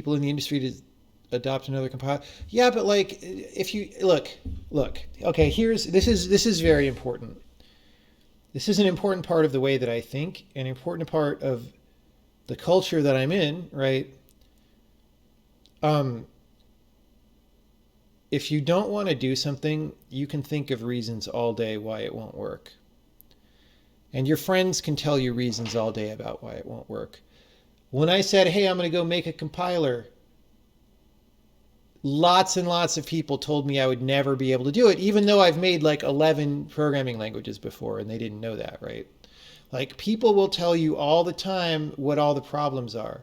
people in the industry to adopt another compiler. Yeah, but like if you look, okay, this is very important. This is an important part of the way that I think, an important part of the culture that I'm in, right? Um, if you don't want to do something, you can think of reasons all day why it won't work. And your friends can tell you reasons all day about why it won't work. When I said, hey, I'm going to go make a compiler, lots and lots of people told me I would never be able to do it, even though I've made like 11 programming languages before and they didn't know that, right? Like people will tell you all the time what all the problems are.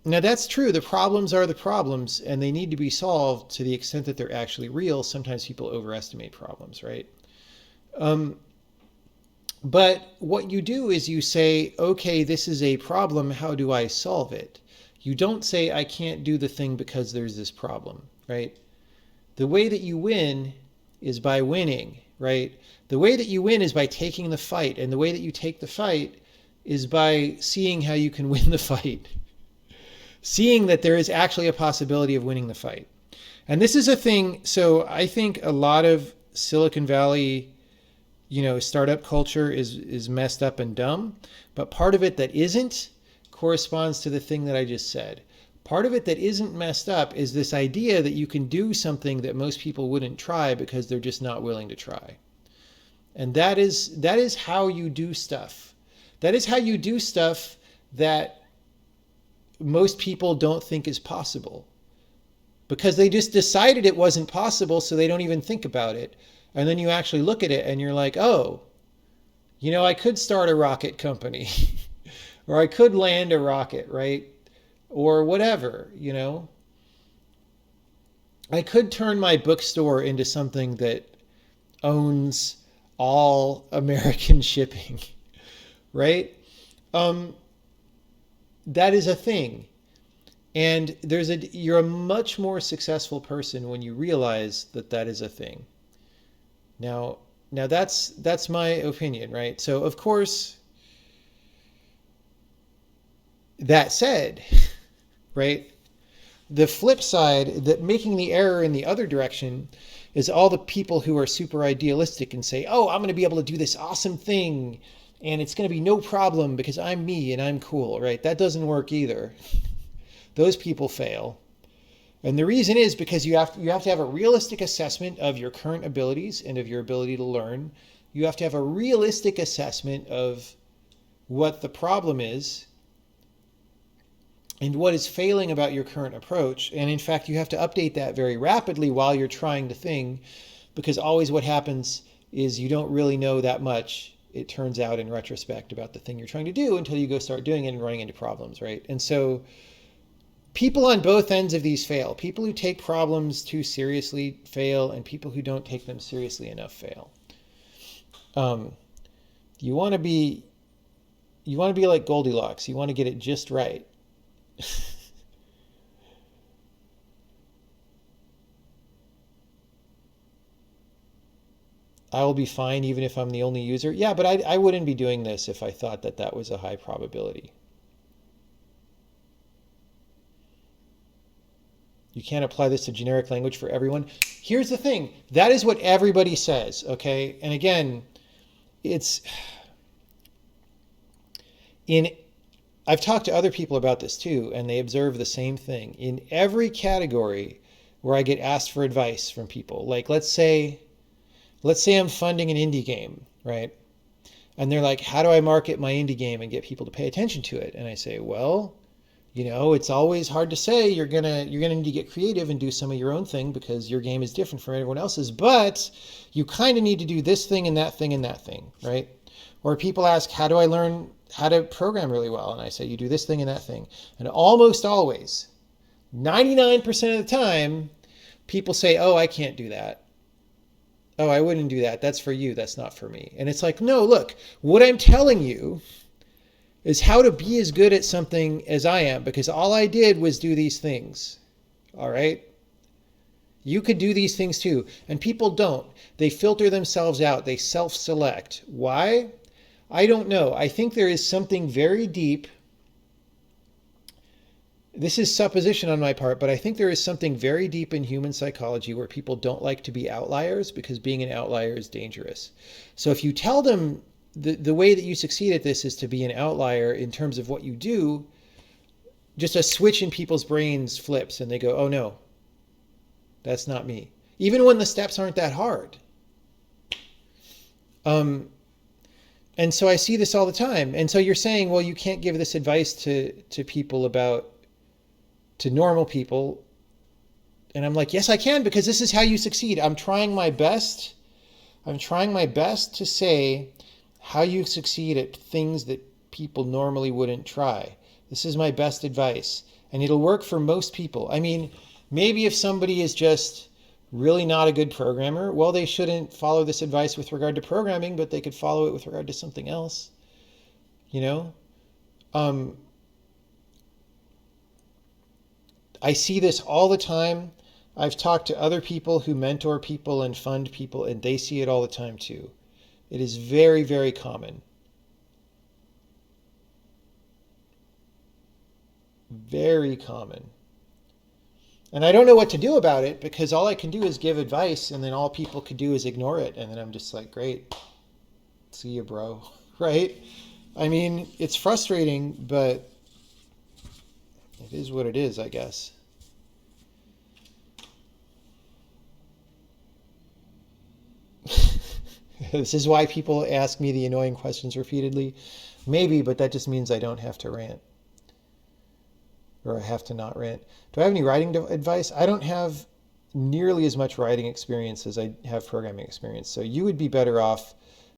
Now that's true. The problems are the problems and they need to be solved to the extent that they're actually real. Sometimes people overestimate problems, right? Um, but what you do is you say, okay, this is a problem. How do I solve it? You don't say, I can't do the thing because there's this problem, right? The way that you win is by winning, right? The way that you win is by taking the fight. And the way that you take the fight is by seeing how you can win the fight. Seeing that there is actually a possibility of winning the fight. And this is a thing. So I think a lot of Silicon Valley, startup culture is messed up and dumb. But part of it that isn't corresponds to the thing that I just said. Part of it that isn't messed up is this idea that you can do something that most people wouldn't try because they're just not willing to try. And that is how you do stuff. That is how you do stuff that most people don't think is possible. Because they just decided it wasn't possible, so they don't even think about it. And then you actually look at it and you're like, oh, I could start a rocket company. Or I could land a rocket, right? Or whatever, I could turn my bookstore into something that owns all American shipping, right? That is a thing. And you're a much more successful person when you realize that that is a thing. Now that's my opinion, right? So of course, that said, right, the flip side, that making the error in the other direction, is all the people who are super idealistic and say, oh, I'm going to be able to do this awesome thing and it's going to be no problem because I'm me and I'm cool, right? That doesn't work either. Those people fail. And the reason is because you have to have a realistic assessment of your current abilities and of your ability to learn. You have to have a realistic assessment of what the problem is and what is failing about your current approach. And in fact, you have to update that very rapidly while you're trying the thing, because always what happens is you don't really know that much, it turns out in retrospect, about the thing you're trying to do until you go start doing it and running into problems, right? And so people on both ends of these fail. People who take problems too seriously fail, and people who don't take them seriously enough fail. You want to be like Goldilocks. You want to get it just right. I will be fine even if I'm the only user. Yeah, but I wouldn't be doing this if I thought that that was a high probability. You can't apply this to generic language for everyone. Here's the thing. That is what everybody says, okay? And again, I've talked to other people about this too, and they observe the same thing. In every category where I get asked for advice from people, like let's say I'm funding an indie game, right? And they're like, how do I market my indie game and get people to pay attention to it? And I say, well, it's always hard to say. You're gonna need to get creative and do some of your own thing because your game is different from everyone else's, but you kind of need to do this thing and that thing and that thing, right? Or people ask, how do I learn how to program really well? And I say, you do this thing and that thing. And almost always, 99% of the time, people say, oh, I can't do that. Oh, I wouldn't do that. That's for you. That's not for me. And it's like, no, look, what I'm telling you is how to be as good at something as I am, because all I did was do these things. All right? You could do these things too. And people don't. They filter themselves out. They self-select. Why? I don't know. I think there is something very deep this is supposition on my part, but I think there is something very deep in human psychology where people don't like to be outliers because being an outlier is dangerous. So if you tell them the way that you succeed at this is to be an outlier in terms of what you do, just a switch in people's brains flips and they go, oh no, that's not me. Even when the steps aren't that hard. And so I see this all the time. And so you're saying, well, you can't give this advice to people to normal people. And I'm like, yes, I can, because this is how you succeed. I'm trying my best. I'm trying my best to say how you succeed at things that people normally wouldn't try. This is my best advice. And it'll work for most people. I mean, maybe if somebody is just really not a good programmer, well, they shouldn't follow this advice with regard to programming, but they could follow it with regard to something else. You know? I see this all the time. I've talked to other people who mentor people and fund people, and they see it all the time too. It is very, very common. Very common. And I don't know what to do about it, because all I can do is give advice, and then all people could do is ignore it. And then I'm just like, great. See you, bro. Right? I mean, it's frustrating, but it is what it is, I guess. This is why people ask me the annoying questions repeatedly. Maybe, but that just means I don't have to rant. Or I have to not rant. Do I have any writing advice? I don't have nearly as much writing experience as I have programming experience. So you would be better off